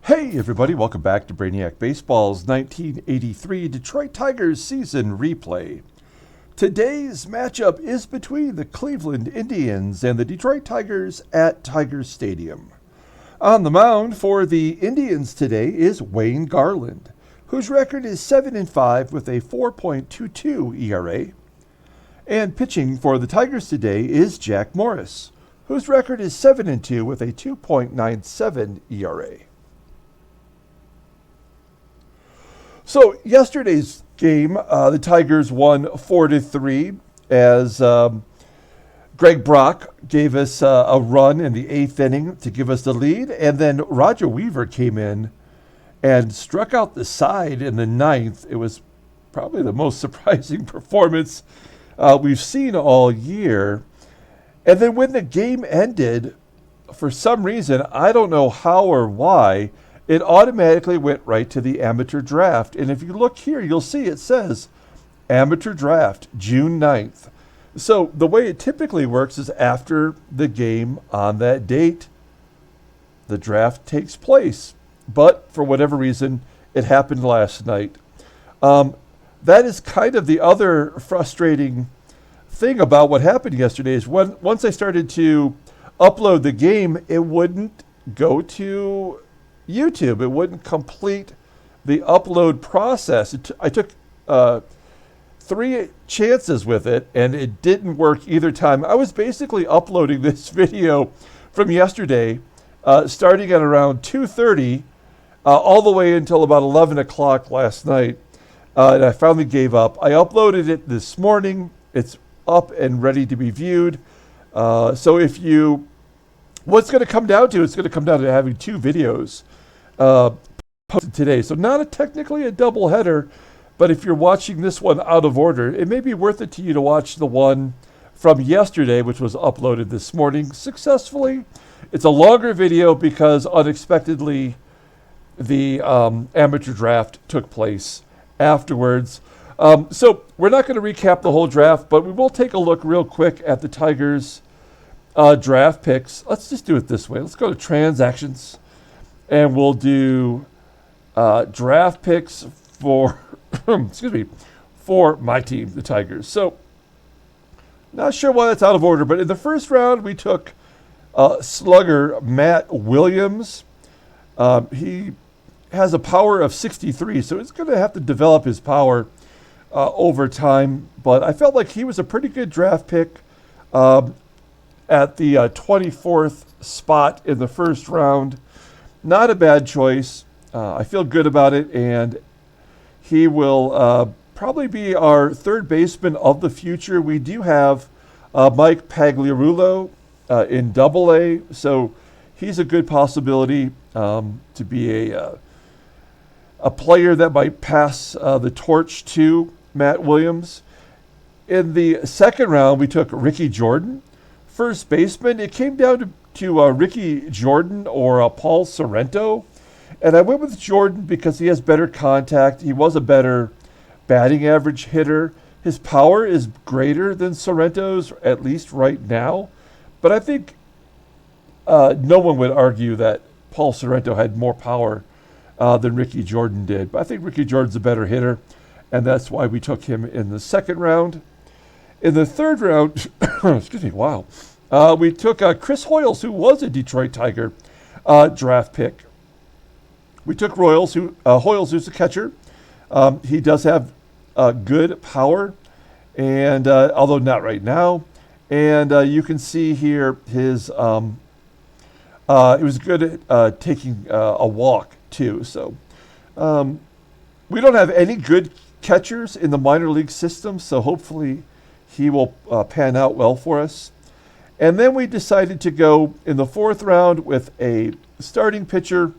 Hey everybody, welcome back to Brainiac Baseball's 1983 Detroit Tigers season replay. Today's matchup is between the Cleveland Indians and the Detroit Tigers at Tiger Stadium. On the mound for the Indians today is Wayne Garland, whose record is 7-5 with a 4.22 ERA. And pitching for the Tigers today is Jack Morris, whose record is 7-2 with a 2.97 ERA. So yesterday's game, the Tigers won 4-3 as Greg Brock gave us a run in the 8th inning to give us the lead, and then Roger Weaver came in and struck out the side in the 9th. It was probably the most surprising performance we've seen all year. And then when the game ended, for some reason, I don't know how or why, it automatically went right to the amateur draft. And if you look here, you'll see it says amateur draft, June 9th. So the way it typically works is after the game on that date, the draft takes place. But for whatever reason, it happened last night. That is kind of the other frustrating thing about what happened yesterday is once I started to upload the game, it wouldn't go to YouTube. It wouldn't complete the upload process. I took 3 chances with it, and it didn't work either time. I was basically uploading this video from yesterday, starting at around 2:30, all the way until about 11 o'clock last night, and I finally gave up. I uploaded it this morning. It's up and ready to be viewed. So what's going to come down to? It's going to come down to having 2 videos posted today. So not technically a double header, but if you're watching this one out of order, it may be worth it to you to watch the one from yesterday, which was uploaded this morning successfully. It's a longer video because unexpectedly the amateur draft took place afterwards. So we're not going to recap the whole draft, but we will take a look real quick at the Tigers draft picks. Let's just do it this way. Let's go to transactions. And we'll do draft picks for, for my team, the Tigers. So, not sure why that's out of order, but in the first round, we took slugger Matt Williams. He has a power of 63, so he's going to have to develop his power over time. But I felt like he was a pretty good draft pick at the 24th spot in the first round. Not a bad choice. I feel good about it, and he will probably be our third baseman of the future. We do have Mike Pagliarulo in Double-A, so he's a good possibility to be a player that might pass the torch to Matt Williams. In the second round, we took Rickey Jordan, first baseman. It came down to Rickey Jordan or Paul Sorrento. And I went with Jordan because he has better contact. He was a better batting average hitter. His power is greater than Sorrento's, at least right now. But I think no one would argue that Paul Sorrento had more power than Rickey Jordan did. But I think Rickey Jordan's a better hitter, and that's why we took him in the second round. In the third round, we took Chris Hoyles, who was a Detroit Tiger draft pick. We took Hoyles, who's a catcher. He does have good power, and although not right now. And you can see here his he was good at taking a walk too. So we don't have any good catchers in the minor league system, so hopefully he will pan out well for us. And then we decided to go in the fourth round with a starting pitcher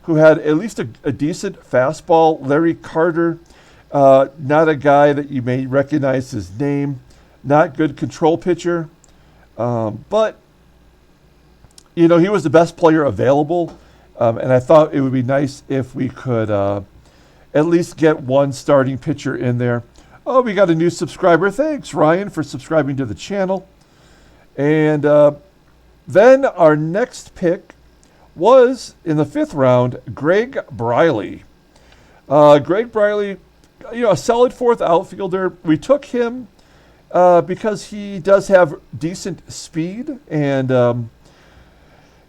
who had at least a decent fastball, Larry Carter. Not a guy that you may recognize his name. Not good control pitcher. But, he was the best player available. And I thought it would be nice if we could at least get one starting pitcher in there. Oh, we got a new subscriber. Thanks, Ryan, for subscribing to the channel. And then our next pick was, in the 5th round, Greg Briley. Greg Briley, a solid 4th outfielder. We took him because he does have decent speed, and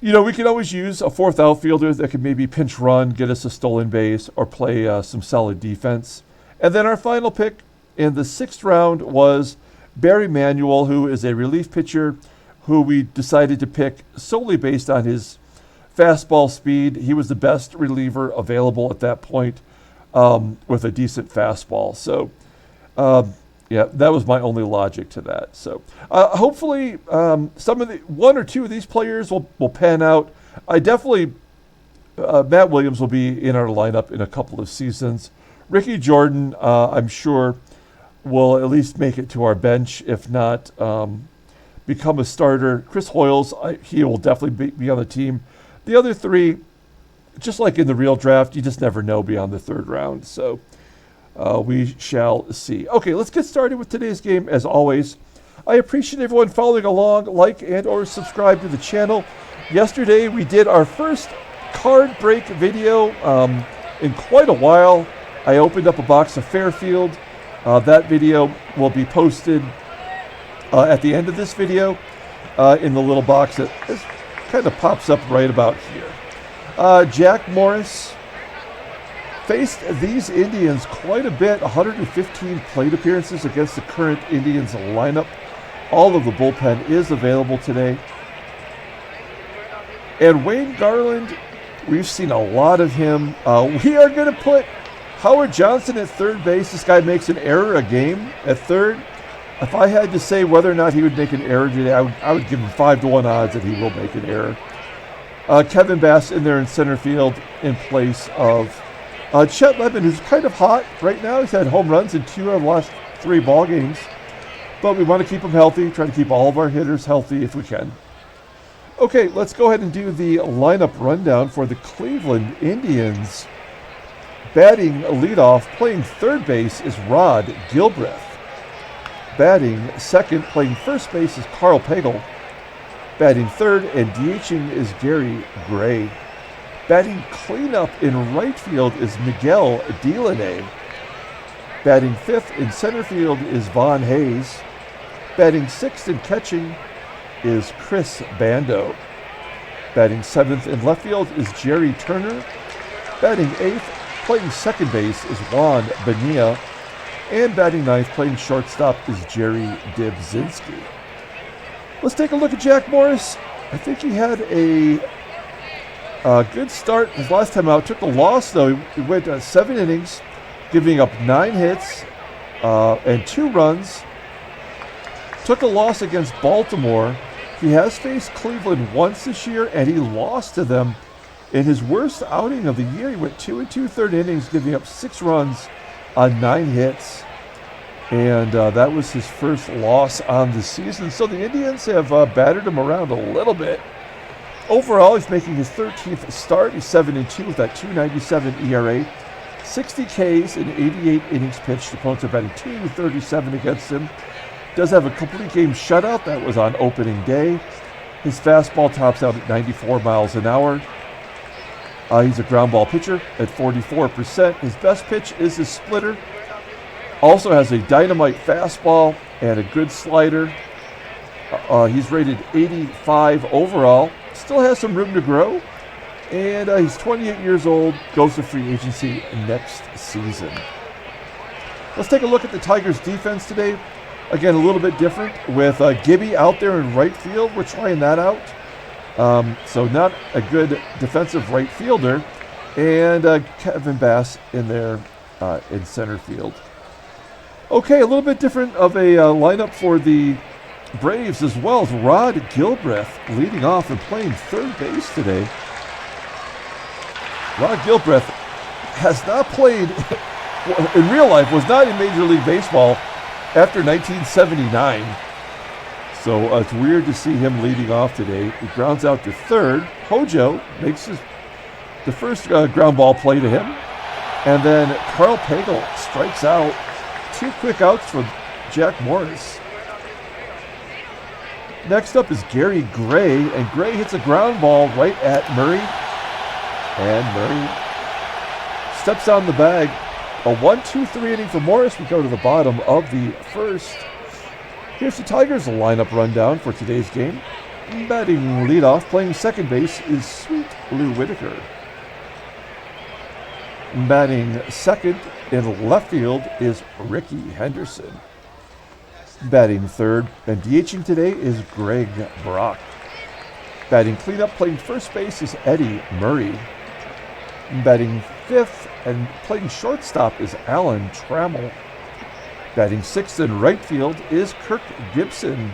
we can always use a 4th outfielder that could maybe pinch run, get us a stolen base, or play some solid defense. And then our final pick in the 6th round was Barry Manuel, who is a relief pitcher who we decided to pick solely based on his fastball speed. He was the best reliever available at that point with a decent fastball. So, that was my only logic to that. So, hopefully, some of the 1 or 2 of these players will pan out. I definitely, Matt Williams will be in our lineup in a couple of seasons. Rickey Jordan, I'm sure, will at least make it to our bench, if not become a starter. Chris Hoyles, he will definitely be on the team. The other 3, just like in the real draft, you just never know beyond the 3rd round. So we shall see. Okay, let's get started with today's game. As always, I appreciate everyone following along, like and or subscribe to the channel. Yesterday, we did our first card break video in quite a while. I opened up a box of Fairfield. That video will be posted at the end of this video in the little box that kind of pops up right about here. Jack Morris faced these Indians quite a bit, 115 plate appearances against the current Indians lineup. All of the bullpen is available today. And Wayne Garland, we've seen a lot of him. We are going to put Howard Johnson at 3rd base. This guy makes an error a game at 3rd. If I had to say whether or not he would make an error today, I would give him 5-1 odds that he will make an error. Kevin Bass in there in center field in place of Chet Lemon, who's kind of hot right now. He's had home runs in 2 of the last 3 ball games. But we want to keep him healthy, try to keep all of our hitters healthy if we can. Okay, let's go ahead and do the lineup rundown for the Cleveland Indians. Batting leadoff, playing 3rd base, is Rod Gilbreth. Batting 2nd, playing 1st base, is Karl Pagel. Batting 3rd and DHing is Gary Gray. Batting cleanup in right field is Miguel Dilone. Batting 5th in center field is Von Hayes. Batting 6th and catching is Chris Bando. Batting 7th in left field is Jerry Turner. Batting 8th, playing 2nd base, is Juan Bonilla. And batting 9th, playing shortstop, is Jerry Dybzinski. Let's take a look at Jack Morris. I think he had a good start his last time out. Took a loss, though. He went 7 innings, giving up 9 hits and 2 runs. Took a loss against Baltimore. He has faced Cleveland once this year, and he lost to them in his worst outing of the year. He went 2 2/3 innings, giving up 6 runs on 9 hits. And that was his first loss on the season. So the Indians have battered him around a little bit. Overall, he's making his 13th start. He's 7-2 with that 2.97 ERA. 60 Ks in 88 innings pitched. Opponents are batting .237 against him. Does have a complete game shutout. That was on opening day. His fastball tops out at 94 miles an hour. He's a ground ball pitcher at 44%. His best pitch is his splitter. Also has a dynamite fastball and a good slider. He's rated 85 overall. Still has some room to grow. And he's 28 years old. Goes to free agency next season. Let's take a look at the Tigers' defense today. Again, a little bit different with Gibby out there in right field. We're trying that out. So not a good defensive right fielder. And Kevin Bass in there in center field. Okay, a little bit different of a lineup for the Braves as well as Rod Gilbreath leading off and playing 3rd base today. Rod Gilbreath has not played in real life, was not in Major League Baseball after 1979. So it's weird to see him leading off today. He grounds out to 3rd. Hojo makes the first ground ball play to him. And then Karl Pagel strikes out. 2 quick outs for Jack Morris. Next up is Gary Gray, and Gray hits a ground ball right at Murray. And Murray steps on the bag. A 1-2-3 inning for Morris. We go to the bottom of the first. Here's the Tigers lineup rundown for today's game. Batting leadoff, playing second base, is Sweet Lou Whitaker. Batting second in left field is Rickey Henderson. Batting third and DHing today is Greg Brock. Batting cleanup, playing first base, is Eddie Murray. Batting fifth and playing shortstop is Alan Trammell. Batting sixth in right field is Kirk Gibson.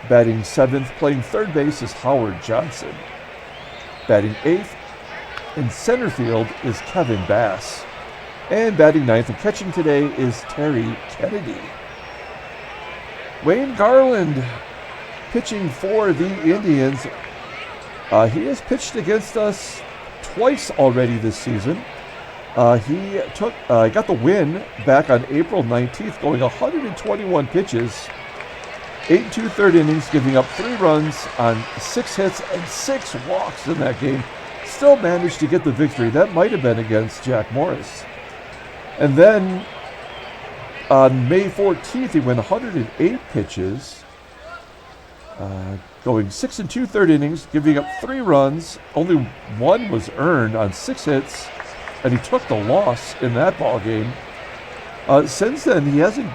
Batting seventh, playing third base, is Howard Johnson. Batting eighth in center field is Kevin Bass. And batting ninth and catching today is Terry Kennedy. Wayne Garland pitching for the Indians. He has pitched against us twice already this season. He got the win back on April 19th, going 121 pitches, 8 2/3 innings, giving up 3 runs on 6 hits and 6 walks in that game. Still managed to get the victory. That might have been against Jack Morris. And then on May 14th, he went 108 pitches, going 6 2/3 innings, giving up 3 runs. Only 1 was earned on 6 hits, and he took the loss in that ball game. Since then, he hasn't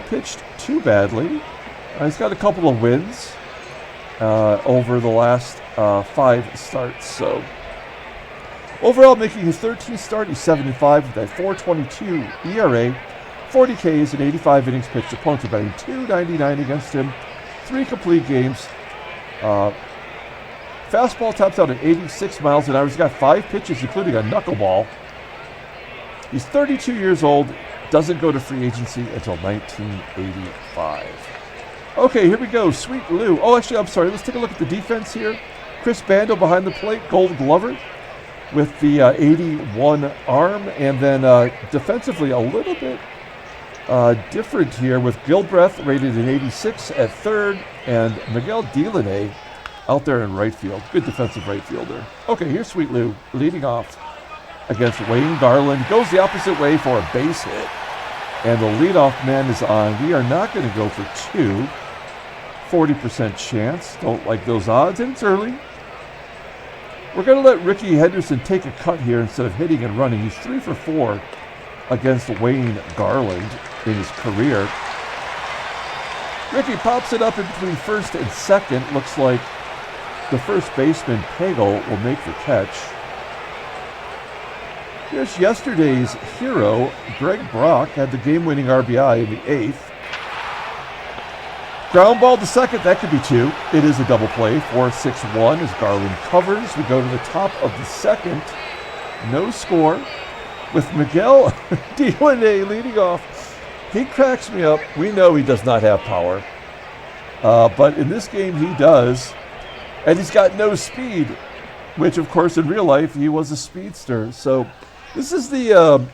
pitched too badly. He's got a couple of wins over the last 5 starts. So overall, making his 13th start, he's 7-5 with that 4.22 ERA, 40 Ks and 85 innings pitched. Opponents are batting .299 against him, 3 complete games. Fastball tops out at 86 miles an hour. He's got 5 pitches, including a knuckleball. He's 32 years old, doesn't go to free agency until 1985. Okay, here we go. Sweet Lou. Oh, actually, I'm sorry. Let's take a look at the defense here. Chris Bando behind the plate, Gold Glover with the 81 arm. And then defensively, a little bit different here with Gilbreth rated an 86 at third and Miguel Dilone out there in right field. Good defensive right fielder. Okay, here's Sweet Lou leading off against Wayne Garland. Goes the opposite way for a base hit. And the leadoff man is on. We are not going to go for 2. 40% chance. Don't like those odds, and it's early. We're going to let Rickey Henderson take a cut here instead of hitting and running. He's 3 for 4 against Wayne Garland in his career. Rickey pops it up in between first and second. Looks like the first baseman, Pagel, will make the catch. Here's yesterday's hero, Greg Brock, had the game-winning RBI in the 8th. Ground ball to second, that could be 2. It is a double play, 4-6-1 as Garland covers. We go to the top of the second. No score with Miguel Dilone leading off. He cracks me up. We know he does not have power. But in this game, he does. And he's got no speed, which, of course, in real life, he was a speedster. So this is the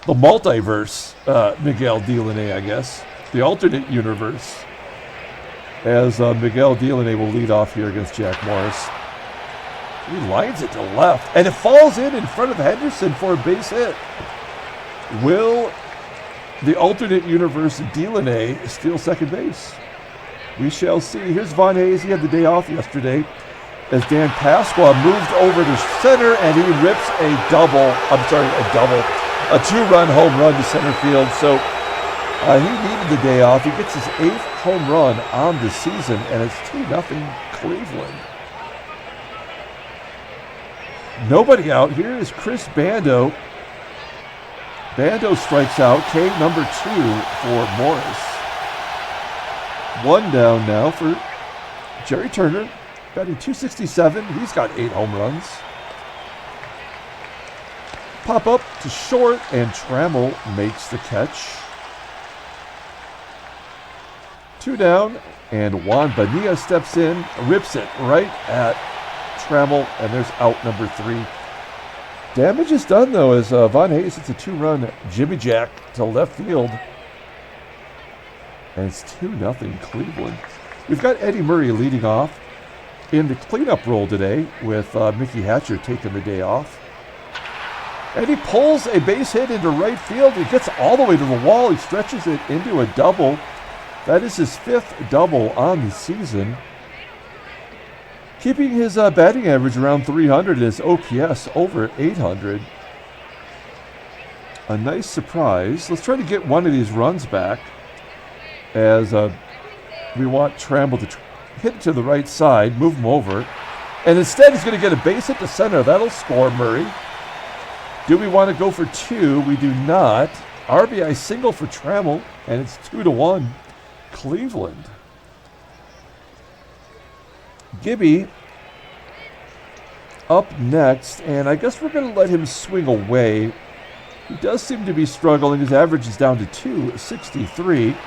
multiverse Miguel Dilone, I guess. The alternate universe. As Miguel Dilone will lead off here against Jack Morris. He lines it to left, and it falls in front of Henderson for a base hit. Will the alternate universe Dilone steal second base? We shall see. Here's Von Hayes. He had the day off yesterday as Dan Pasqua moved over to center, and he rips a 2-run home run to center field. So he needed the day off. He gets his 8th home run on the season, and it's 2-0 Cleveland. Nobody out. Here is Chris Bando. Bando strikes out. K number 2 for Morris. 1 down now for Jerry Turner. Batting .267. He's got 8 home runs. Pop up to short, and Trammell makes the catch. 2 down, and Juan Bonilla steps in, rips it right at Trammell, and there's out number 3. Damage is done, though, as Von Hayes hits a 2-run Jimmy Jack to left field. And it's 2-0 Cleveland. We've got Eddie Murray leading off in the cleanup role today with Mickey Hatcher taking the day off. And he pulls a base hit into right field. He gets all the way to the wall. He stretches it into a double. That is his 5th double on the season. Keeping his batting average around 300, his OPS over 800. A nice surprise. Let's try to get one of these runs back as we want Trammell to hit it to the right side, move him over. And instead he's going to get a base hit to center. That'll score Murray. Do we want to go for 2? We do not. RBI single for Trammell, and it's 2-1. Cleveland. Gibby up next, and I guess we're going to let him swing away. He does seem to be struggling. His average is down to 263,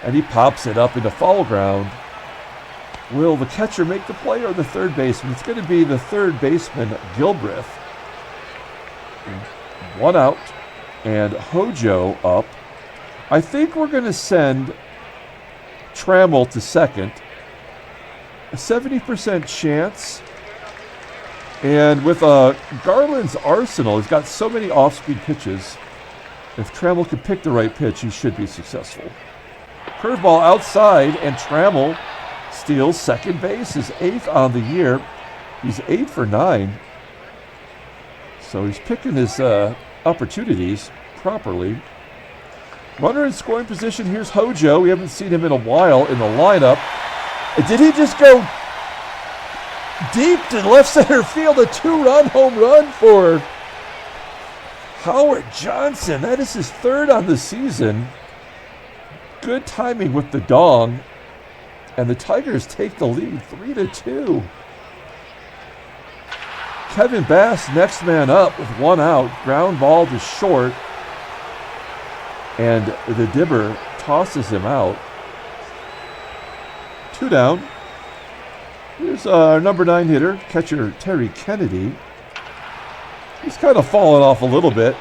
and he pops it up into foul ground. Will the catcher make the play or the third baseman? It's going to be the third baseman, Gilbreth. 1 out, and Hojo up. I think we're going to send Trammell to second. A 70% chance. And with Garland's arsenal, he's got so many off-speed pitches. If Trammell can pick the right pitch, he should be successful. Curveball outside, and Trammell steals second base, his 8th on the year. He's 8 for 9. So he's picking his opportunities properly. Runner in scoring position. Here's Hojo. We haven't seen him in a while in the lineup. And did he just go deep to left center field? A 2-run home run for Howard Johnson. That is his 3rd on the season. Good timing with the dong. And the Tigers take the lead 3-2. Kevin Bass, next man up with 1 out. Ground ball to short. And the Dibber tosses him out. 2 down. Here's our number 9 hitter, catcher Terry Kennedy. He's kind of fallen off a little bit.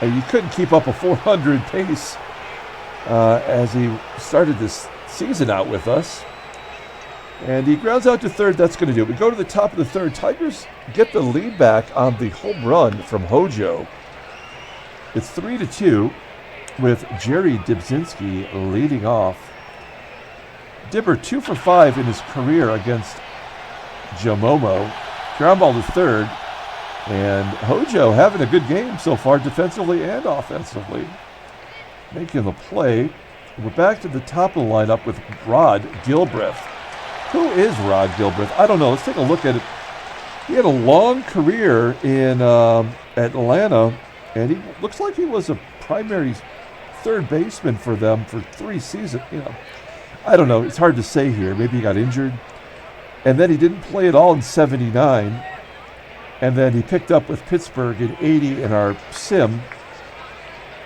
And you couldn't keep up a 400 pace as he started this season out with us. And he grounds out to third. That's going to do it. We go to the top of the 3rd. Tigers get the lead back on the home run from Hojo. It's 3-2 with Jerry Dybzinski leading off. Dibber 2 for 5 in his career against Jamomo. Ground ball to third. And Hojo having a good game so far defensively and offensively. Making the play. We're back to the top of the lineup with Rod Gilbreth. Who is Rod Gilbreath? I don't know. Let's take a look at it. He had a long career in Atlanta, and he looks like he was a primary third baseman for them for 3 seasons. I don't know. It's hard to say here. Maybe he got injured. And then he didn't play at all in 79. And then he picked up with Pittsburgh in 80 in our sim.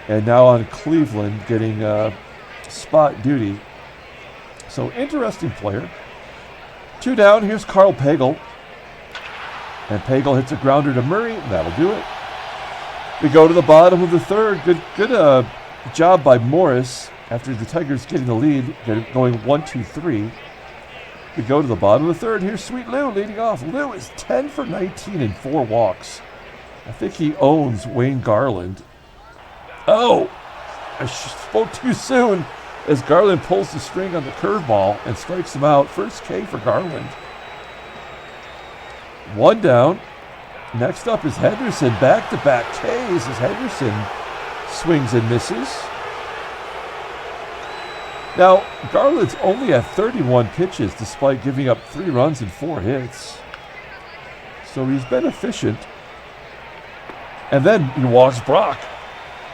And now on Cleveland getting spot duty. So interesting player. 2 down, here's Karl Pagel. And Pagel hits a grounder to Murray, and that'll do it. We go to the bottom of the 3rd. Good job by Morris after the Tigers getting the lead, going 1-2-3. We go to the bottom of the 3rd. Here's Sweet Lou leading off. Lou is 10 for 19 and 4 walks. I think he owns Wayne Garland. Oh, I spoke too soon. As Garland pulls the string on the curveball and strikes him out. First K for Garland. 1 down. Next up is Henderson. Back-to-back Ks as Henderson swings and misses. Now, Garland's only at 31 pitches despite giving up 3 runs and 4 hits. So he's been efficient. And then he walks Brock.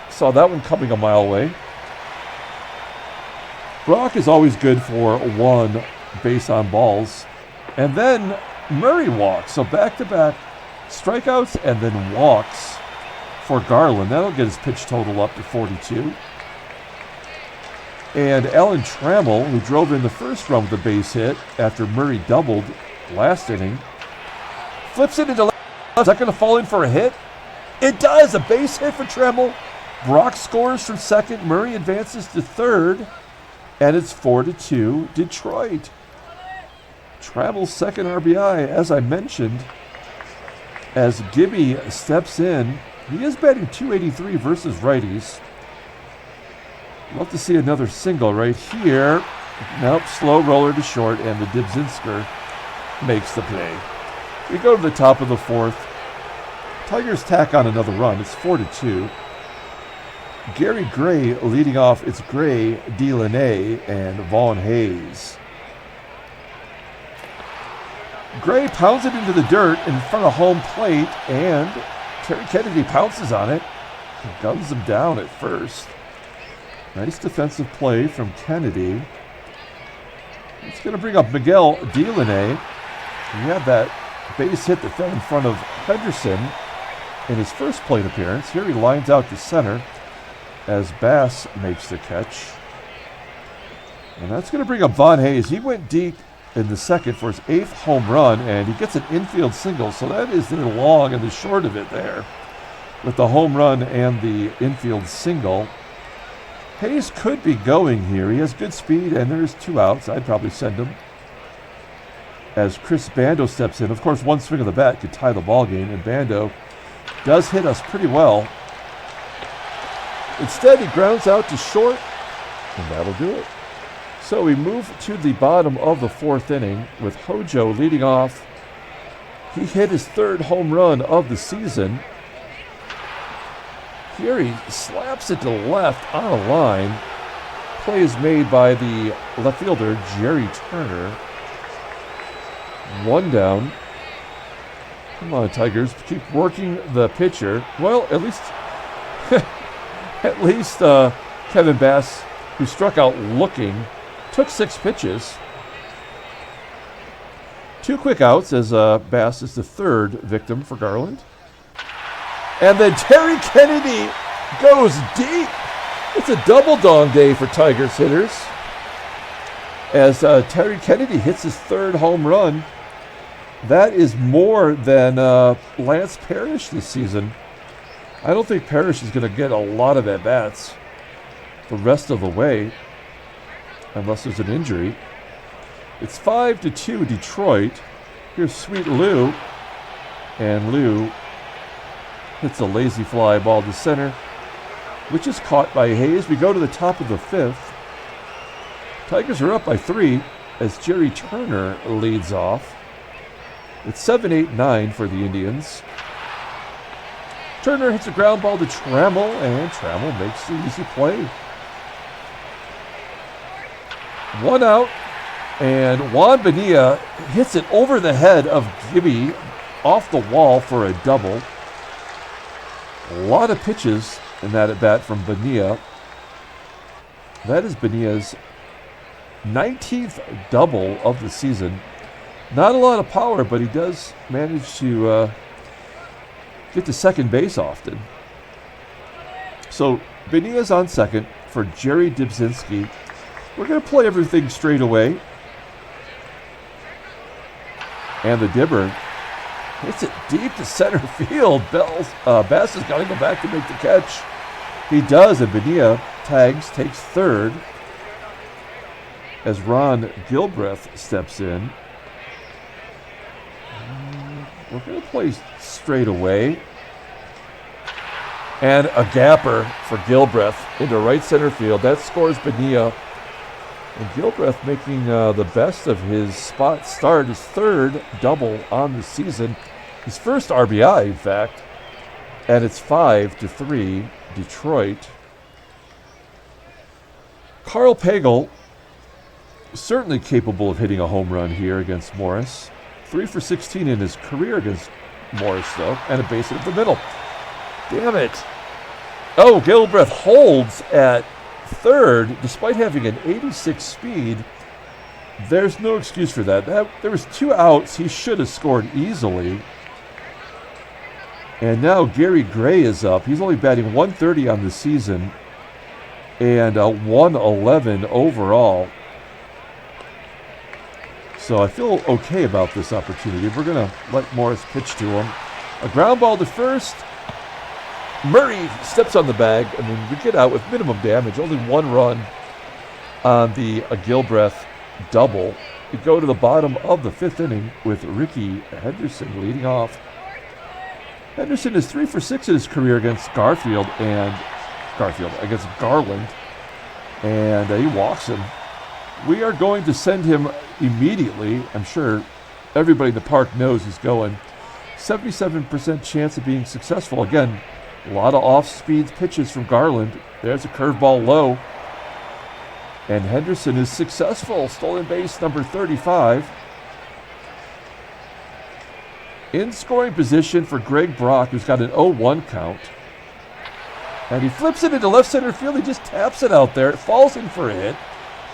Saw that one coming a mile away. Brock is always good for 1 base on balls. And then Murray walks. So back-to-back strikeouts and then walks for Garland. That'll get his pitch total up to 42. And Alan Trammell, who drove in the first run with a base hit after Murray doubled last inning, flips it into left. Is that going to fall in for a hit? It does. A base hit for Trammell. Brock scores from second. Murray advances to third. And it's 4-2 Detroit. Trammell's second RBI, as I mentioned, as Gibby steps in. He is batting .283 versus righties. Love to see another single right here. Nope, slow roller to short, and the Dybzinski makes the play. We go to the top of the fourth. Tigers tack on another run. It's 4-2. Gary Gray leading off. It's Gray, Dilone, and Vaughn Hayes. Gray pounds it into the dirt in front of home plate, and Terry Kennedy pounces on it and guns him down at first. Nice defensive play from Kennedy. It's going to bring up Miguel Dilone. He had that base hit that fell in front of Henderson in his first plate appearance. Here he lines out to center as Bass makes the catch. And that's going to bring up Vaughn Hayes. He went deep in the second for his 8th home run, and he gets an infield single. So that is the long and the short of it there with the home run and the infield single. Hayes could be going here. He has good speed, and there's 2 outs. I'd probably send him. As Chris Bando steps in. Of course, one swing of the bat could tie the ball game, and Bando does hit us pretty well. Instead, he grounds out to short, and that'll do it. So we move to the bottom of the 4th inning with Hojo leading off. He hit his 3rd home run of the season. Here he slaps it to left on a line. Play is made by the left fielder, Jerry Turner. 1 down. Come on, Tigers, keep working the pitcher. Well, at least Kevin Bass, who struck out looking, took 6 pitches. 2 quick outs as Bass is the 3rd victim for Garland. And then Terry Kennedy goes deep. It's a double dong day for Tigers hitters as Terry Kennedy hits his 3rd home run. That is more than Lance Parrish this season. I don't think Parrish is going to get a lot of at-bats the rest of the way unless there's an injury. It's 5-2 Detroit. Here's Sweet Lou, and Lou hits a lazy fly ball to center, which is caught by Hayes. We go to the top of the 5th. Tigers are up by 3 as Jerry Turner leads off. It's 7-8-9 for the Indians. Turner hits a ground ball to Trammell, and Trammell makes the easy play. 1 out, and Juan Bonilla hits it over the head of Gibby off the wall for a double. A lot of pitches in that at-bat from Bonilla. That is Bonilla's 19th double of the season. Not a lot of power, but he does manage to get to second base often. So Bonilla's on second for Jerry Dybzinski. We're going to play everything straight away. And the Dibber hits it deep to center field. Bass has got to go back to make the catch. He does, and Bonilla tags, takes 3rd as Ron Gilbreath steps in. We're going to play straight away. And a gapper for Gilbreth into right center field. That scores Bonilla. And Gilbreth making the best of his spot start, his 3rd double on the season. His first RBI, in fact. And it's 5-3 Detroit. Karl Pagel, certainly capable of hitting a home run here against Morris. 3 for 16 in his career against Morris, though, and a base hit at the middle. Damn it. Oh, Gilbreth holds at 3rd, despite having an 86 speed. There's no excuse for that. There was 2 outs. He should have scored easily. And now Gary Gray is up. He's only batting .130 on the season and 111 overall. So I feel okay about this opportunity. We're going to let Morris pitch to him. A ground ball to first. Murray steps on the bag, and then we get out with minimum damage. Only 1 run on the Gilbreth double. we go to the bottom of the 5th inning with Rickey Henderson leading off. Henderson is 3 for 6 in his career against Garland, and he walks him. We are going to send him immediately. I'm sure everybody in the park knows he's going. 77% chance of being successful. Again, a lot of off-speed pitches from Garland. There's a curveball low. And Henderson is successful. Stolen base number 35. In scoring position for Greg Brock, who's got an 0-1 count. And he flips it into left center field. He just taps it out there. It falls in for a hit.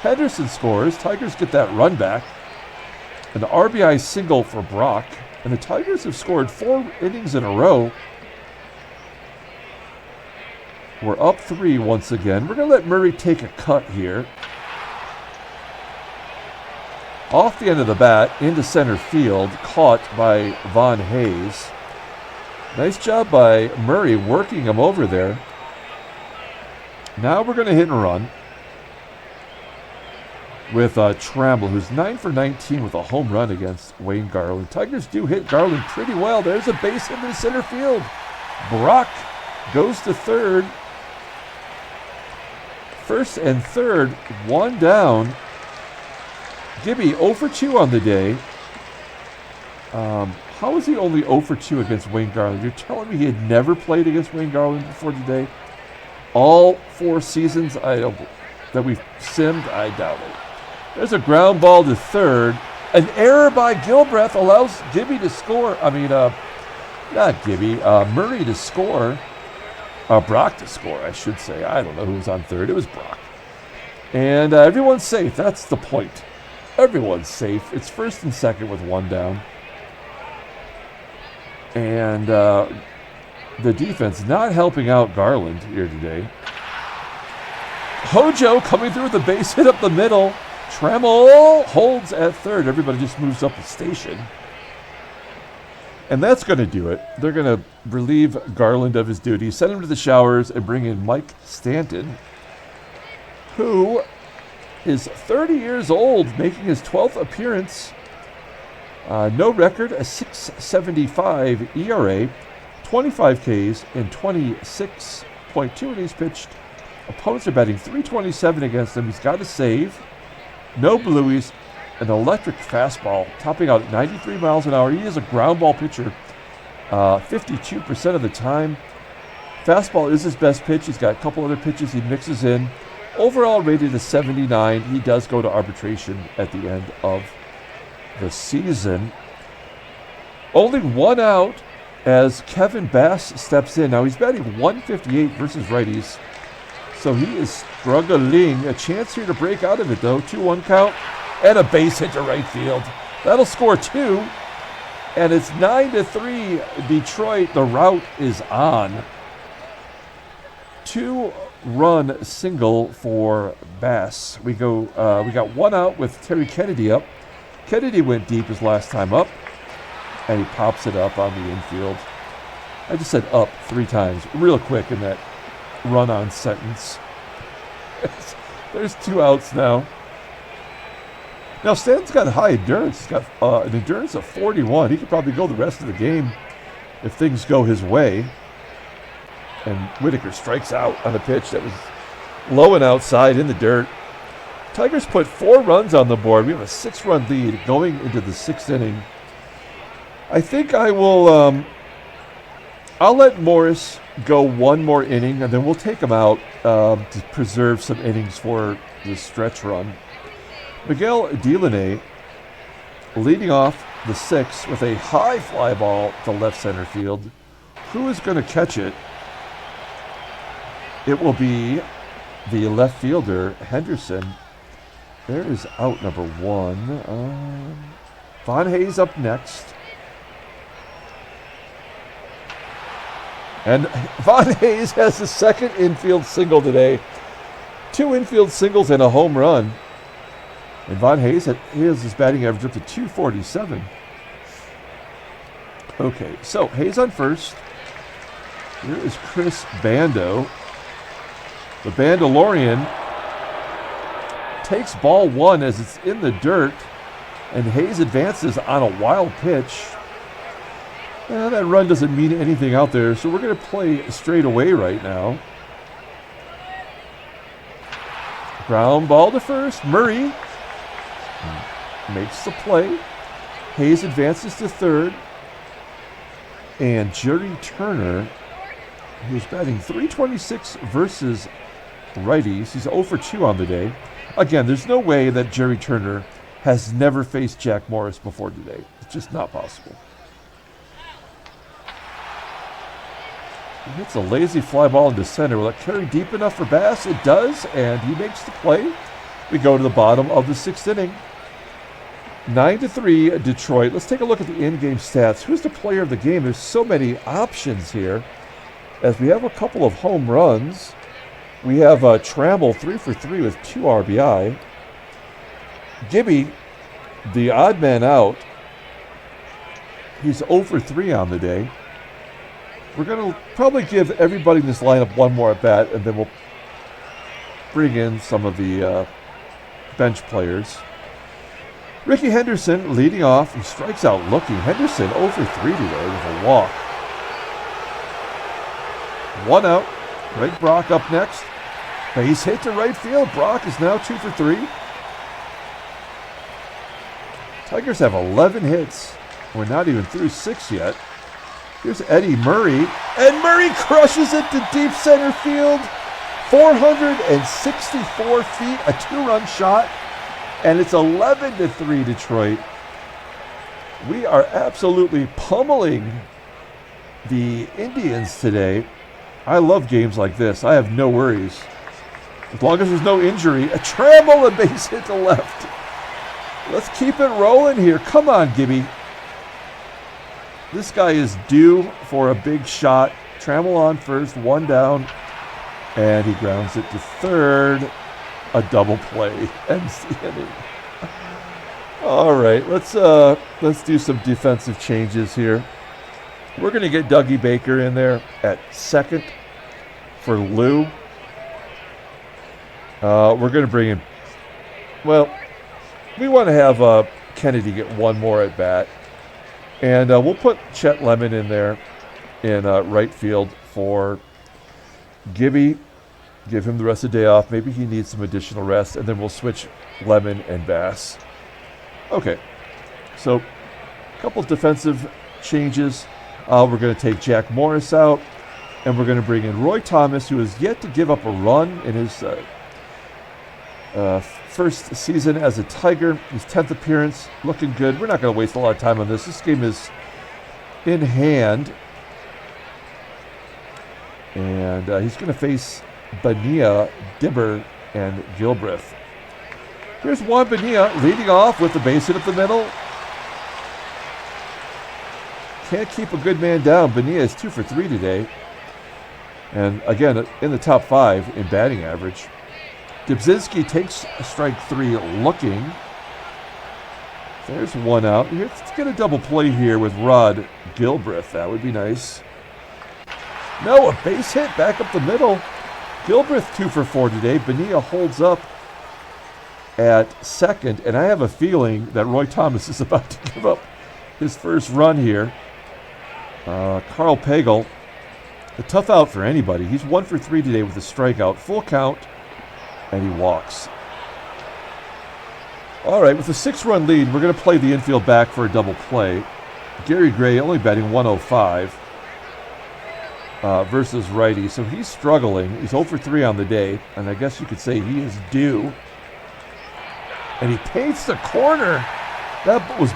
Henderson scores. Tigers get that run back. An RBI single for Brock. And the Tigers have scored 4 innings in a row. We're up 3 once again. We're going to let Murray take a cut here. Off the end of the bat, into center field, caught by Von Hayes. Nice job by Murray working him over there. Now we're going to hit and run with Trammell, who's 9 for 19 with a home run against Wayne Garland. Tigers do hit Garland pretty well. There's a base hit in center field. Brock goes to third. First and third, one down. Gibby 0 for 2 on the day. How is he only 0 for 2 against Wayne Garland? You're telling me he had never played against Wayne Garland before today? All 4 seasons that we've simmed, I doubt it. There's a ground ball to third. An error by Gilbreth allows Gibby to score. Not Gibby, Murray to score. Brock to score, I should say. I don't know who was on third. It was Brock. And everyone's safe. That's the point. Everyone's safe. It's first and second with 1 down. And the defense not helping out Garland here today. Hojo coming through with the base hit up the middle. Trammell holds at third. Everybody just moves up the station. And that's going to do it. They're going to relieve Garland of his duties, send him to the showers, and bring in Mike Stanton, who is 30 years old, making his 12th appearance. No record, a 6.75 ERA, 25 Ks, and 26.2 innings pitched. Opponents are batting .327 against him. He's got a save. No blueies. An electric fastball, topping out at 93 miles an hour. He is a ground ball pitcher 52% of the time. Fastball is his best pitch. He's got a couple other pitches he mixes in. Overall rated a 79. He does go to arbitration at the end of the season. Only 1 out as Kevin Bass steps in. Now he's batting .158 versus righties. So he is struggling. A chance here to break out of it though. 2-1 count and a base hit to right field. That'll score 2. And it's 9-3 Detroit. The route is on. 2-run single for Bass. We got 1 out with Terry Kennedy up. Kennedy went deep his last time up, and he pops it up on the infield. I just said up 3 times real quick in that run-on sentence. There's 2 outs now. Now, Stanton's got high endurance. He's got an endurance of 41. He could probably go the rest of the game if things go his way. And Whitaker strikes out on a pitch that was low and outside in the dirt. Tigers put 4 runs on the board. We have a 6-run lead going into the 6th inning. I think I will, I'll let Morris go 1 more inning, and then we'll take him out to preserve some innings for the stretch run. Miguel Dilone leading off the 6th with a high fly ball to left center field. Who is going to catch it? It will be the left fielder, Henderson. There is out number 1. Von Hayes up next. And Von Hayes has the 2nd infield single today. 2 infield singles and a home run. And Von Hayes has his batting average up to .247. Okay, so Hayes on first. Here is Chris Bando. The Bandalorian takes ball 1 as it's in the dirt. And Hayes advances on a wild pitch. That run doesn't mean anything out there, so we're going to play straight away right now. Ground ball to first. Murray makes the play. Hayes advances to third. And Jerry Turner, who's batting .326 versus righties. He's 0 for 2 on the day. Again, there's no way that Jerry Turner has never faced Jack Morris before today. It's just not possible. He hits a lazy fly ball into center. Will it carry deep enough for Bass? It does, and he makes the play. We go to the bottom of the 6th inning. 9-3 Detroit. Let's take a look at the in-game stats. Who's the player of the game? There's so many options here, as we have a couple of home runs. We have Trammell 3 for 3 with 2 RBI. Gibby, the odd man out, he's 0 for 3 on the day. We're going to probably give everybody in this lineup one more at bat, and then we'll bring in some of the bench players. Rickey Henderson leading off. He strikes out looking. Henderson 0 for 3 today with a walk. 1 out. Greg Brock up next. Base hit to right field. Brock is now 2 for 3. Tigers have 11 hits. We're not even through 6 yet. Here's Eddie Murray. And Murray crushes it to deep center field. 464 feet, a 2-run shot. And it's 11-3 Detroit. We are absolutely pummeling the Indians today. I love games like this. I have no worries. As long as there's no injury. A Trammell, a base hit to left. Let's keep it rolling here. Come on, Gibby. This guy is due for a big shot. Trammell on first, 1 down. And he grounds it to third. A double play ends the inning. All right, let's do some defensive changes here. We're going to get Dougie Baker in there at second for Lou. We're going to bring in, well, we want to have Kennedy get one more at bat. And we'll put Chet Lemon in there in right field for Gibby. Give him the rest of the day off. Maybe he needs some additional rest. And then we'll switch Lemon and Bass. Okay. So a couple defensive changes. We're going to take Jack Morris out. And we're going to bring in Roy Thomas, who has yet to give up a run in his first season as a Tiger. His 10th appearance. Looking good. We're not going to waste a lot of time on this. This game is in hand. And he's going to face Bonilla, Dibber, and Gilbreth. Here's Juan Bonilla leading off with the base hit up the middle. Can't keep a good man down. Bonilla is 2 for 3 today. And again, in the top 5 in batting average. Dybzinski takes strike 3 looking. There's 1 out. Let's get a double play here with Rod Gilbreth. That would be nice. No, a base hit back up the middle. Gilbreth 2 for 4 today. Bonilla holds up at second, and I have a feeling that Roy Thomas is about to give up his first run here. Karl Pagel, a tough out for anybody. He's 1 for 3 today with a strikeout, full count, and he walks. All right, with a 6-run lead, we're going to play the infield back for a double play. Gary Gray only batting 105. Versus righty, so he's struggling. He's 0 for 3 on the day, and I guess you could say he is due. And he paints the corner. That was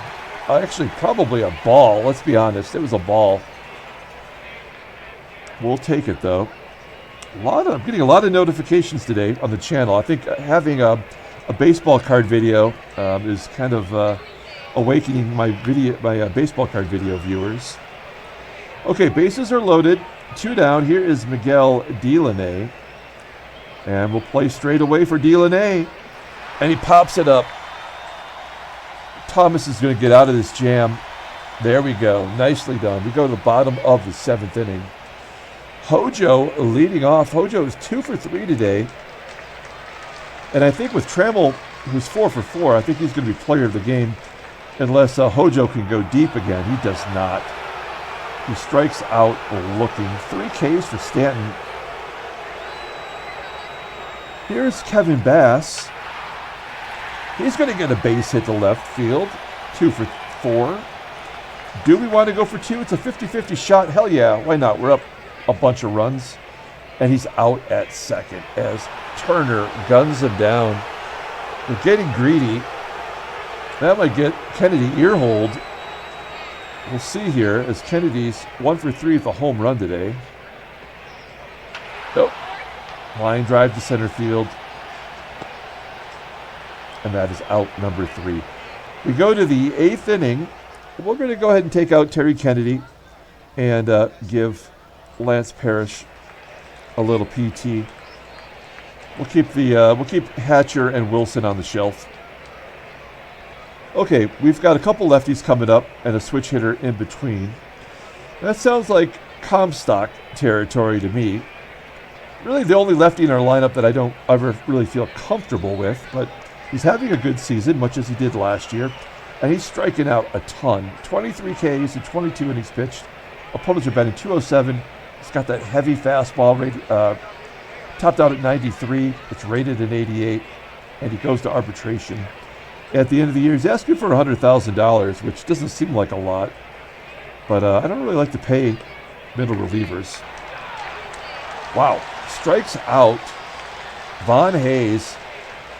actually probably a ball. Let's be honest, it was a ball. We'll take it though. I'm getting a lot of notifications today on the channel. I think having a baseball card video is kind of awakening my baseball card video viewers. Okay, bases are loaded. 2 down. Here is Miguel Dilone. And we'll play straight away for Dilone. And he pops it up. Thomas is going to get out of this jam. There we go. Nicely done. We go to the bottom of the 7th inning. Hojo leading off. Hojo is 2 for 3 today. And I think with Trammell, who's 4 for 4, I think he's going to be player of the game. unless Hojo can go deep again. He does not. He strikes out looking. 3 Ks for Stanton. Here's Kevin Bass. He's going to get a base hit to left field. 2 for 4. Do we want to go for 2? It's a 50-50 shot. Hell yeah, why not? We're up a bunch of runs. And he's out at second as Turner guns him down. We're getting greedy. That might get Kennedy earholed. We'll see here as Kennedy's 1 for 3 with a home run today. Nope. Line drive to center field. And that is out number 3. We go to the 8th inning. We're going to go ahead and take out Terry Kennedy and give Lance Parrish a little PT. We'll keep Hatcher and Wilson on the shelf. Okay, we've got a couple lefties coming up and a switch hitter in between. That sounds like Comstock territory to me. Really the only lefty in our lineup that I don't ever really feel comfortable with, but he's having a good season, much as he did last year, and he's striking out a ton. 23 Ks and 22 innings pitched. Opponents are batting .207. He's got that heavy fastball, topped out at 93. It's rated at 88, and he goes to arbitration. At the end of the year, he's asking for $100,000, which doesn't seem like a lot, but I don't really like to pay middle relievers. Wow, strikes out. Von Hayes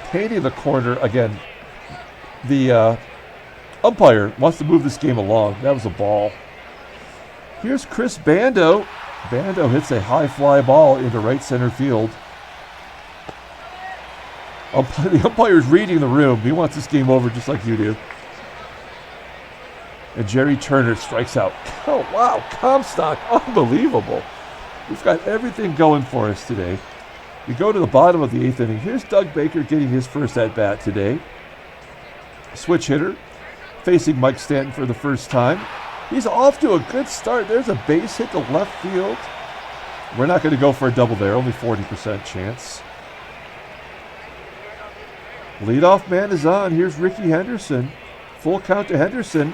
painting the corner again. The umpire wants to move this game along. That was a ball. Here's Chris Bando. Bando hits a high fly ball into right center field. The umpire's reading the room. He wants this game over just like you do. And Jerry Turner strikes out. Oh, wow. Comstock. Unbelievable. We've got everything going for us today. We go to the bottom of the 8th inning. Here's Doug Baker getting his first at-bat today. Switch hitter facing Mike Stanton for the first time. He's off to a good start. There's a base hit to left field. We're not going to go for a double there. Only 40% chance. Leadoff man is on. Here's Rickey Henderson. Full count to Henderson.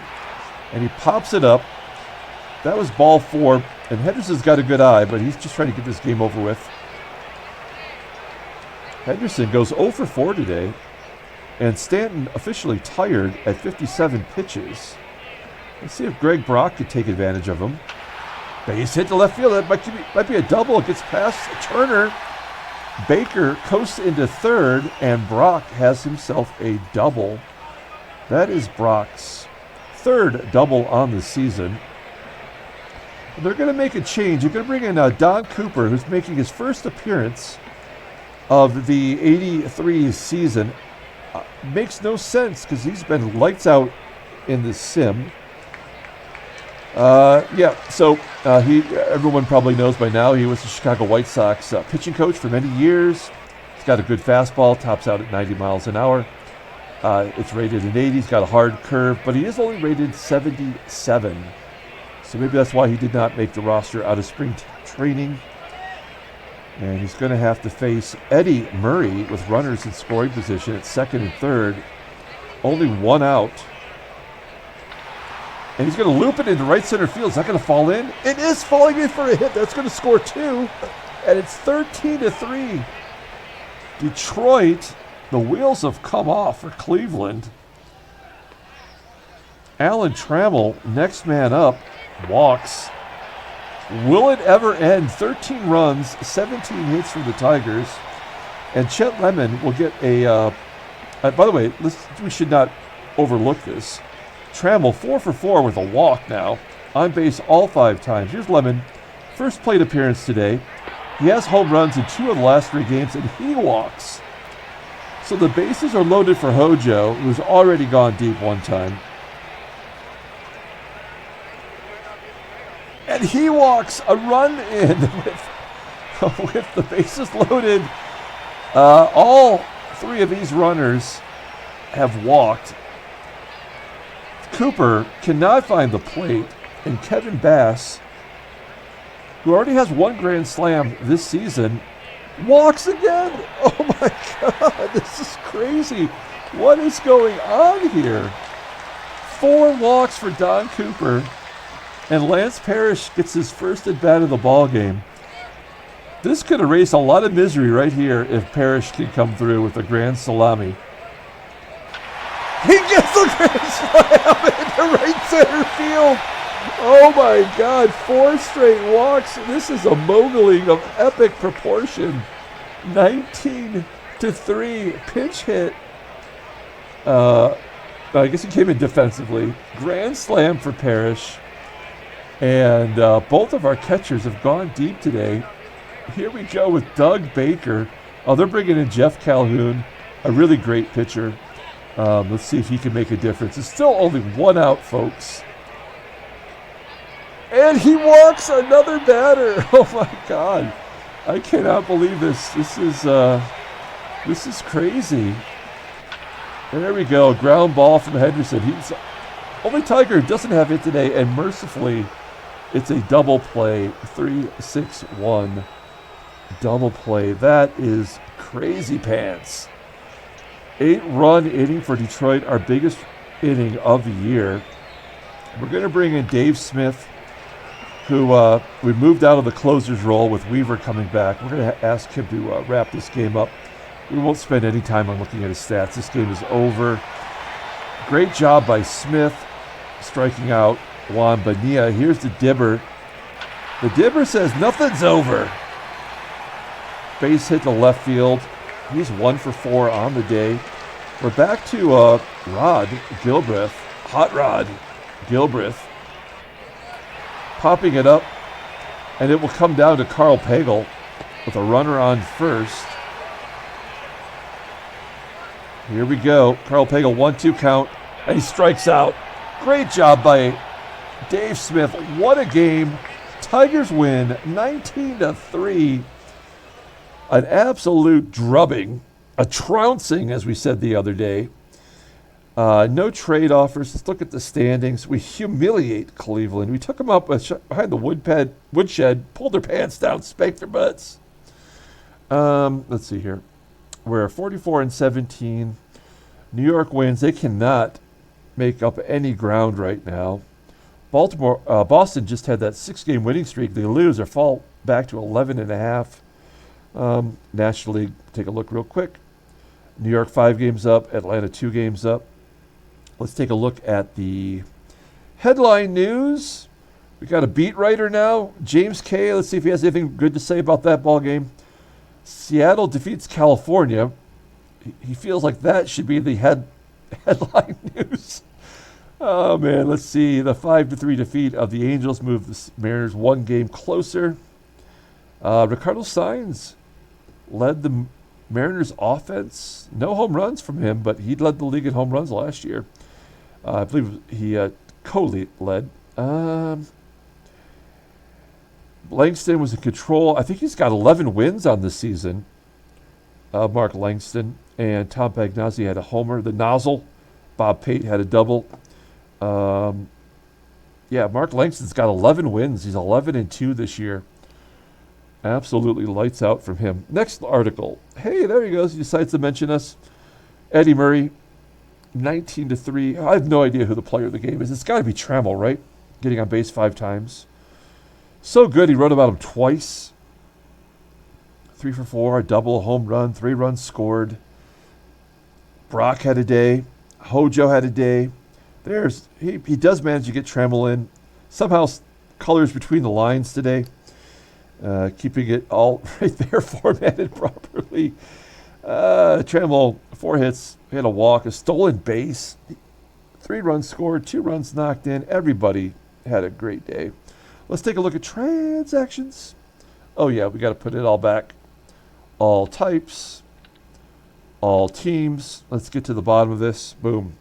And he pops it up. That was ball 4. And Henderson's got a good eye, but he's just trying to get this game over with. Henderson goes 0 for 4 today. And Stanton officially tired at 57 pitches. Let's see if Greg Brock could take advantage of him. Base hit to left field. That might be a double. It gets past Turner. Baker coasts into third, and Brock has himself a double. That is Brock's 3rd double on the season. They're going to make a change. They're going to bring in Don Cooper, who's making his first appearance of the 83 season. Makes no sense because he's been lights out in the sim. Everyone probably knows by now he was the Chicago White Sox pitching coach for many years. He's got a good fastball, tops out at 90 miles an hour. It's rated at 80. He's got a hard curve, but he is only rated 77. So maybe that's why he did not make the roster out of spring training. And he's going to have to face Eddie Murray with runners in scoring position at 2nd and 3rd. Only 1 out. And he's going to loop it into right center field. Is that going to fall in? It is falling in for a hit. That's going to score 2. And it's 13-3. Detroit, the wheels have come off for Cleveland. Alan Trammell, next man up, walks. Will it ever end? 13 runs, 17 hits for the Tigers. And Chet Lemon will get a... by the way, we should not overlook this. Trammell 4 for 4 with a walk now. On base all 5 times. Here's Lemon. First plate appearance today. He has home runs in 2 of the last 3 games, and he walks. So the bases are loaded for Hojo, who's already gone deep 1 time. And he walks a run in with the bases loaded. All 3 of these runners have walked. Cooper cannot find the plate, and Kevin Bass, who already has 1 grand slam this season, walks again. Oh my God, this is crazy. What is going on here? 4 walks for Don Cooper, and Lance Parrish gets his first at bat of the ball game. This could erase a lot of misery right here if Parrish can come through with a grand salami. He gets the grand slam into right center field. Oh my God, 4 straight walks. This is a moguling of epic proportion. 19-3 pinch hit. I guess he came in defensively. Grand slam for Parrish. And both of our catchers have gone deep today. Here we go with Doug Baker. Oh, they're bringing in Jeff Calhoun, a really great pitcher. Let's see if he can make a difference. It's still only 1 out, folks. And he walks another batter. Oh my God. I cannot believe this. This is crazy. There we go. Ground ball from Henderson. He's only Tiger who doesn't have it today, and mercifully, it's a double play. 3-6-1 double play. That is crazy pants. 8-run inning for Detroit, our biggest inning of the year. We're going to bring in Dave Smith, who we moved out of the closer's role with Weaver coming back. We're going to ask him to wrap this game up. We won't spend any time on looking at his stats. This game is over. Great job by Smith striking out Juan Bonilla. Here's the dibber. The dibber says nothing's over. Base hit to left field. He's 1 for 4 on the day. We're back to Rod Gilbreth. Hot Rod Gilbreth. Popping it up. And it will come down to Karl Pagel with a runner on first. Here we go. Karl Pagel, 1-2 count. And he strikes out. Great job by Dave Smith. What a game. Tigers win 19-3. An absolute drubbing. A trouncing, as we said the other day. No trade offers. Let's look at the standings. We humiliate Cleveland. We took them up behind the woodshed, pulled their pants down, spanked their butts. Let's see here. We're 44-17. New York wins. They cannot make up any ground right now. Boston just had that 6-game winning streak. They lose or fall back to 11.5. National League, take a look real quick. New York 5 games up. Atlanta 2 games up. Let's take a look at the headline news. We got a beat writer now, James K. Let's see if he has anything good to say about that ball game. Seattle defeats California. He feels like that should be the headline news. Oh, man, let's see. The 5-3 defeat of the Angels moved the Mariners 1 game closer. Ricardo Sainz led the Mariners offense. No home runs from him, but he led the league in home runs last year. I believe he co-led. Langston was in control. I think he's got 11 wins on this season. Mark Langston and Tom Pagnozzi had a homer. The nozzle, Bob Pate had a double. Mark Langston's got 11 wins. He's 11-2 this year. Absolutely lights out from him. Next article. Hey, there he goes. He decides to mention us. Eddie Murray, 19-3. I have no idea who the player of the game is. It's got to be Trammell, right? Getting on base 5 times. So good, he wrote about him twice. 3 for 4, a double, a home run, 3 runs scored. Brock had a day. Hojo had a day. He does manage to get Trammell in. Somehow colors between the lines today. Keeping it all right there formatted properly. Trammell, 4 hits, hit a walk, a stolen base. 3 runs scored, 2 runs knocked in. Everybody had a great day. Let's take a look at transactions. Oh, yeah, we got to put it all back. All types, all teams. Let's get to the bottom of this. Boom.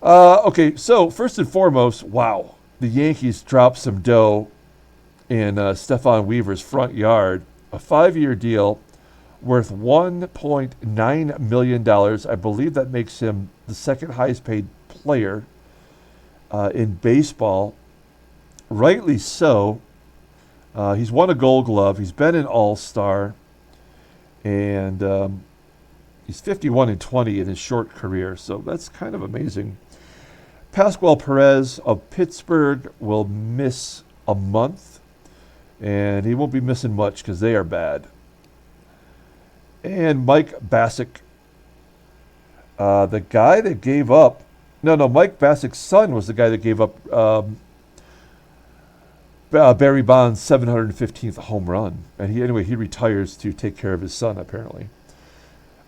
Okay, so first and foremost, wow. The Yankees dropped some dough in Stephon Weaver's front yard. A 5-year deal worth $1.9 million. I believe that makes him the second highest paid player in baseball. Rightly so. He's won a Gold Glove. He's been an All-Star. And he's 51-20 in his short career. So that's kind of amazing. Pascual Perez of Pittsburgh will miss a month, and he won't be missing much because they are bad. And Mike Bassick, the guy that gave up, Mike Bassick's son was the guy that gave up Barry Bonds' 715th home run. And he retires to take care of his son, apparently.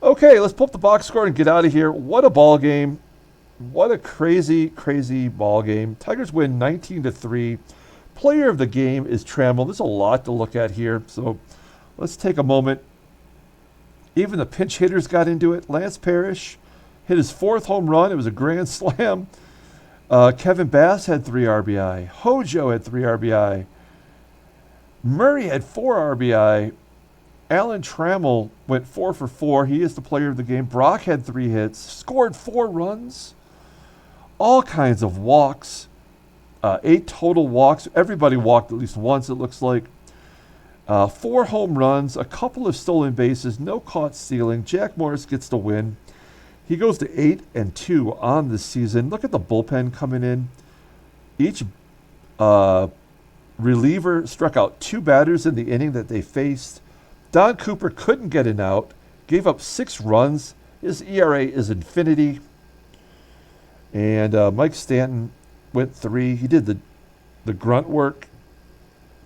Okay, let's pull up the box score and get out of here. What a ball game. What a crazy, crazy ball game. Tigers win 19-3. Player of the game is Trammell. There's a lot to look at here, so let's take a moment. Even the pinch hitters got into it. Lance Parrish hit his 4th home run. It was a grand slam. Kevin Bass had 3 RBI. Hojo had 3 RBI. Murray had 4 RBI. Alan Trammell went 4 for 4. He is the player of the game. Brock had 3 hits. Scored 4 runs. All kinds of walks. 8 total walks. Everybody walked at least once, it looks like. 4 home runs. A couple of stolen bases. No caught stealing. Jack Morris gets the win. He goes to 8-2 on the season. Look at the bullpen coming in. Each reliever struck out 2 batters in the inning that they faced. Don Cooper couldn't get an out. Gave up 6 runs. His ERA is infinity. And Mike Stanton went 3. He did the grunt work.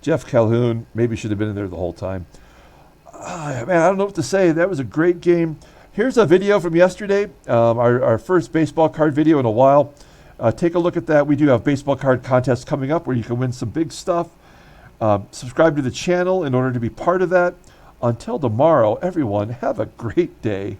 Jeff Calhoun maybe should have been in there the whole time. Man, I don't know what to say. That was a great game. Here's a video from yesterday, our first baseball card video in a while. Take a look at that. We do have baseball card contests coming up where you can win some big stuff. Subscribe to the channel in order to be part of that. Until tomorrow, everyone, have a great day.